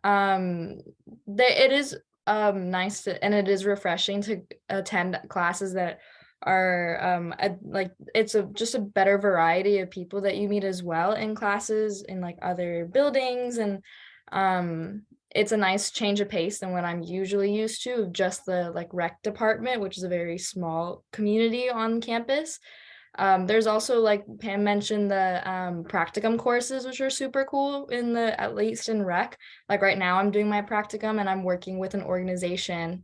It is nice to, and it is refreshing to attend classes that are like it's just a better variety of people that you meet as well in classes in like other buildings, and it's a nice change of pace than what I'm usually used to of just the like rec department, which is a very small community on campus. There's also, like Pam mentioned, the practicum courses, which are super cool at least in rec. Like right now I'm doing my practicum and I'm working with an organization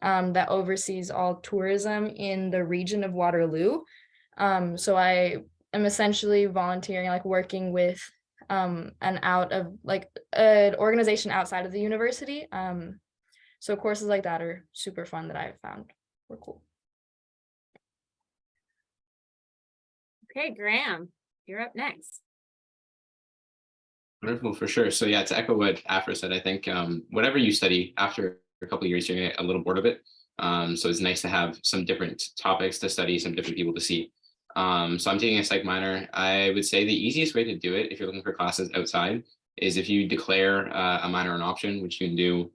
that oversees all tourism in the region of Waterloo. So I am essentially volunteering, like working with an organization outside of the university. So courses like that are super fun that I've found were cool. Okay, Graham, you're up next. Wonderful, for sure. So yeah, to echo what Afra said, I think whatever you study, after a couple of years, you're gonna get a little bored of it. So it's nice to have some different topics to study, some different people to see. So I'm taking a psych minor. I would say the easiest way to do it if you're looking for classes outside is if you declare a minor an option, which you can do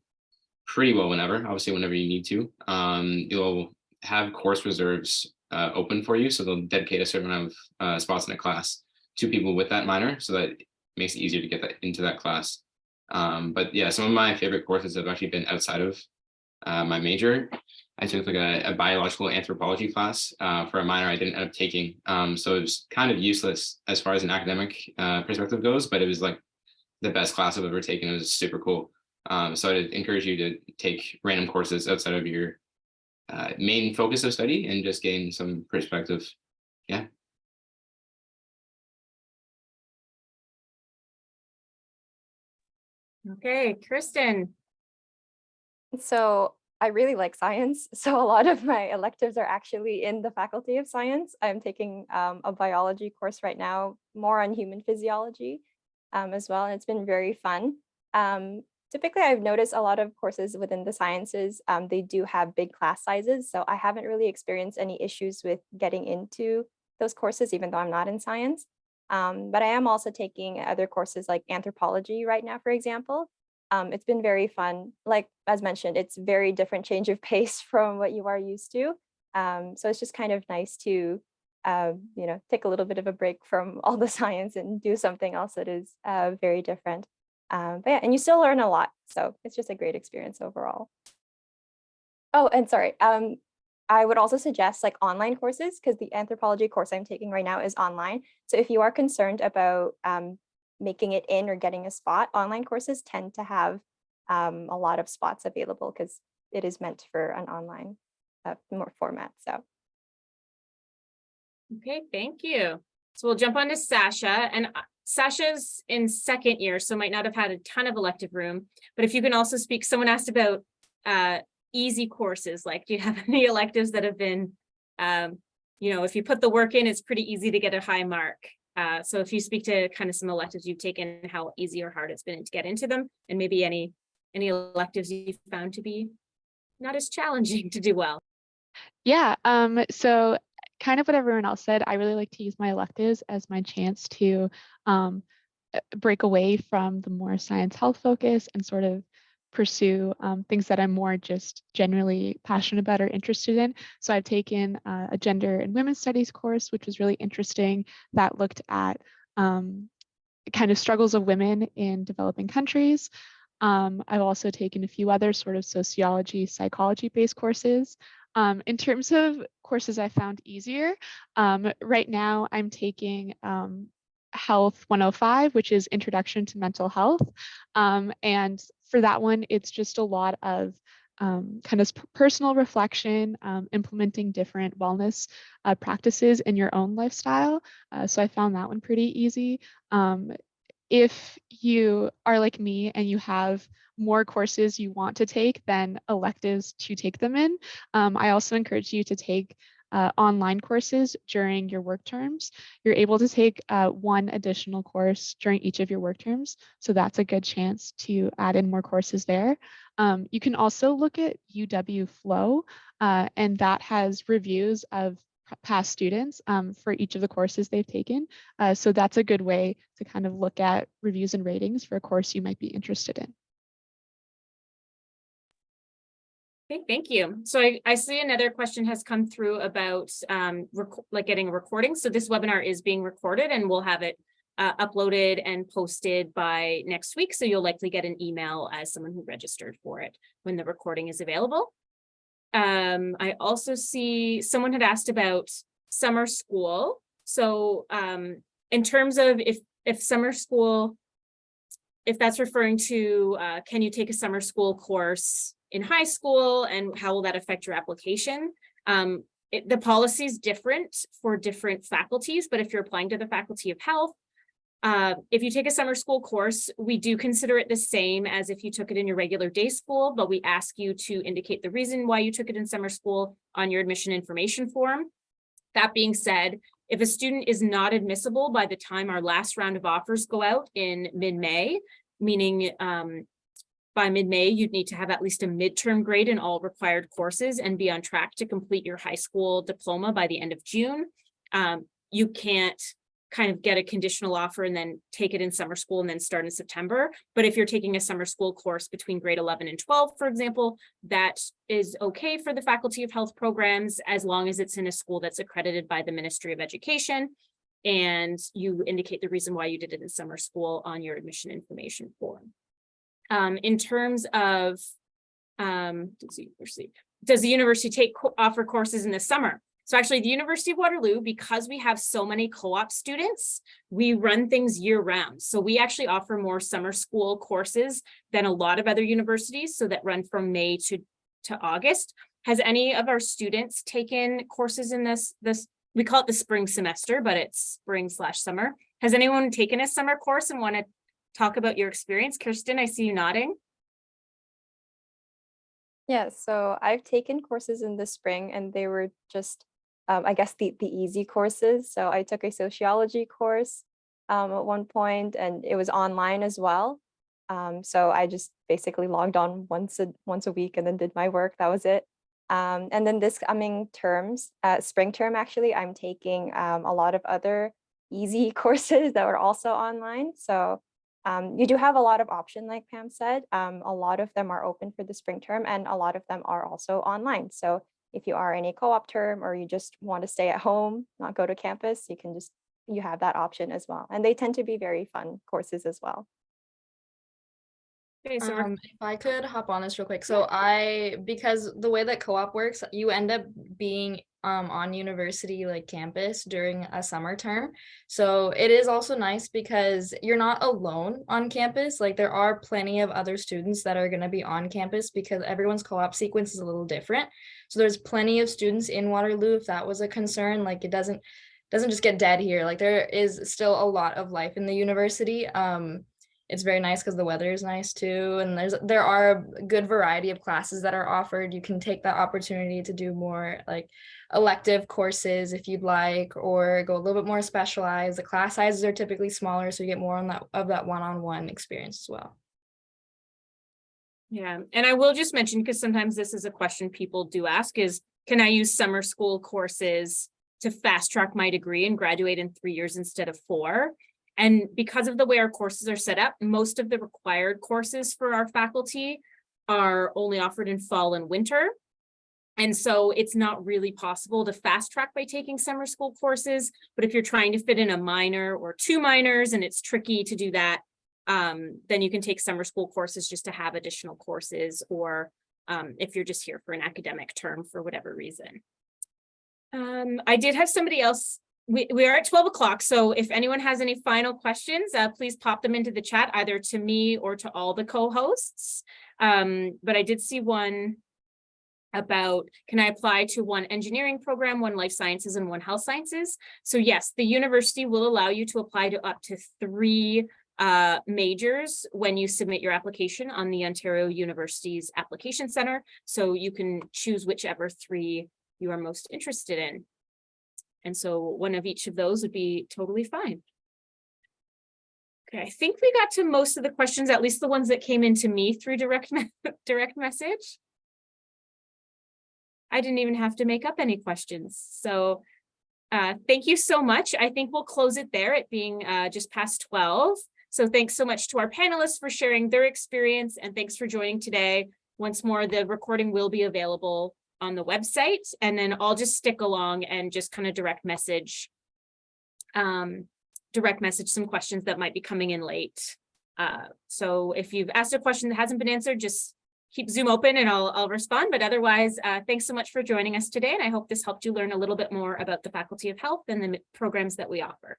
pretty well whenever, obviously whenever you need to. You'll have course reserves open for you, so they'll dedicate a certain amount of spots in a class to people with that minor, so that it makes it easier to get that into that class. But yeah, some of my favorite courses have actually been outside of my major. I took like a biological anthropology class for a minor I didn't end up taking. So it was kind of useless as far as an academic perspective goes, but it was like the best class I've ever taken. It was super cool. So I'd encourage you to take random courses outside of your main focus of study and just gain some perspective. Yeah. Okay, Kristen. So I really like science. So a lot of my electives are actually in the Faculty of Science. I'm taking a biology course right now, more on human physiology as well. And it's been very fun. Typically, I've noticed a lot of courses within the sciences, they do have big class sizes. So I haven't really experienced any issues with getting into those courses, even though I'm not in science. But I am also taking other courses like anthropology right now, for example. It's been very fun. Like, as mentioned, it's very different change of pace from what you are used to. So it's just kind of nice to, take a little bit of a break from all the science and do something else that is very different. But yeah, and you still learn a lot. So it's just a great experience overall. Oh, and sorry. I would also suggest like online courses because the anthropology course I'm taking right now is online. So if you are concerned about making it in or getting a spot, online courses tend to have a lot of spots available because it is meant for an online more format. So. Okay, thank you. So we'll jump on to Sasha, and Sasha's in second year, so might not have had a ton of elective room, but if you can also speak, someone asked about easy courses, like do you have any electives that have been, if you put the work in, it's pretty easy to get a high mark. So if you speak to kind of some electives you've taken, how easy or hard it's been to get into them, and maybe any electives you found to be not as challenging to do well. Yeah, so kind of what everyone else said, I really like to use my electives as my chance to break away from the more science health focus and sort of pursue things that I'm more just generally passionate about or interested in. So I've taken a gender and women's studies course, which was really interesting, that looked at kind of struggles of women in developing countries. I've also taken a few other sort of sociology, psychology-based courses. In terms of courses I found easier, right now I'm taking Health 105, which is Introduction to Mental Health. And for that one, it's just a lot of kind of personal reflection, implementing different wellness practices in your own lifestyle. So I found that one pretty easy. If you are like me and you have more courses you want to take than electives to take them in, I also encourage you to take online courses during your work terms. You're able to take one additional course during each of your work terms. So that's a good chance to add in more courses there. You can also look at UW Flow, and that has reviews of past students for each of the courses they've taken. So that's a good way to kind of look at reviews and ratings for a course you might be interested in. Okay, thank you. So I see another question has come through about getting a recording. So this webinar is being recorded and we'll have it uploaded and posted by next week. So you'll likely get an email as someone who registered for it when the recording is available. I also see someone had asked about summer school. So in terms of if summer school, if that's referring to can you take a summer school course in high school and how will that affect your application? The policy is different for different faculties, but if you're applying to the Faculty of Health, if you take a summer school course, we do consider it the same as if you took it in your regular day school, but we ask you to indicate the reason why you took it in summer school on your admission information form. That being said, If a student is not admissible by the time our last round of offers go out in mid-May, meaning by mid-May, you'd need to have at least a midterm grade in all required courses and be on track to complete your high school diploma by the end of June. You can't kind of get a conditional offer and then take it in summer school and then start in September. But if you're taking a summer school course between grade 11 and 12, for example, that is okay for the Faculty of Health programs, as long as it's in a school that's accredited by the Ministry of Education. And you indicate the reason why you did it in summer school on your admission information form. In terms of, does the university offer courses in the summer? So actually the University of Waterloo, because we have so many co-op students, we run things year round. So we actually offer more summer school courses than a lot of other universities, so that run from May to August. Has any of our students taken courses in this, we call it the spring semester, but it's spring/summer. Has anyone taken a summer course and want to talk about your experience? Kirsten, I see you nodding. Yeah, so I've taken courses in the spring and they were just, I guess the easy courses. So I took a sociology course at one point and it was online as well. So I just basically logged on once a week and then did my work. That was it. And then this coming terms, spring term, actually, I'm taking a lot of other easy courses that were also online. So you do have a lot of options, like Pam said. A lot of them are open for the spring term and a lot of them are also online. So if you are in a co-op term or you just want to stay at home, not go to campus, you have that option as well. And they tend to be very fun courses as well. Okay, so If I could hop on this real quick. So because the way that co-op works, you end up being on university like campus during a summer term. So it is also nice because you're not alone on campus. Like there are plenty of other students that are going to be on campus because everyone's co-op sequence is a little different. So there's plenty of students in Waterloo if that was a concern. Like it doesn't just get dead here. Like there is still a lot of life in the university. It's very nice because the weather is nice too. And there are a good variety of classes that are offered. You can take that opportunity to do more like elective courses if you'd like, or go a little bit more specialized. The class sizes are typically smaller, so you get more of that one-on-one experience as well. yeah, and I will just mention, because sometimes this is a question people do ask, is can I use summer school courses to fast track my degree and graduate in 3 years instead of 4? And because of the way our courses are set up, most of the required courses for our faculty are only offered in fall and winter. And so it's not really possible to fast track by taking summer school courses. But if you're trying to fit in a minor or 2 minors and it's tricky to do that, then you can take summer school courses just to have additional courses, or if you're just here for an academic term for whatever reason. I did have somebody else. We are at 12 o'clock, so if anyone has any final questions, please pop them into the chat, either to me or to all the co-hosts. But I did see one about, can I apply to one engineering program, one life sciences, and one health sciences? So yes, the university will allow you to apply to up to 3 majors when you submit your application on the Ontario University's Application Center. So you can choose whichever 3 you are most interested in. And so one of each of those would be totally fine. Okay, I think we got to most of the questions, at least the ones that came into me through direct message. I didn't even have to make up any questions. So thank you so much. I think we'll close it there, it being just past 12. So thanks so much to our panelists for sharing their experience, and thanks for joining today. Once more, the recording will be available on the website, and then I'll just stick along and just kind of direct message some questions that might be coming in late. So if you've asked a question that hasn't been answered, just keep Zoom open and I'll respond. But otherwise, thanks so much for joining us today. And I hope this helped you learn a little bit more about the Faculty of Health and the programs that we offer.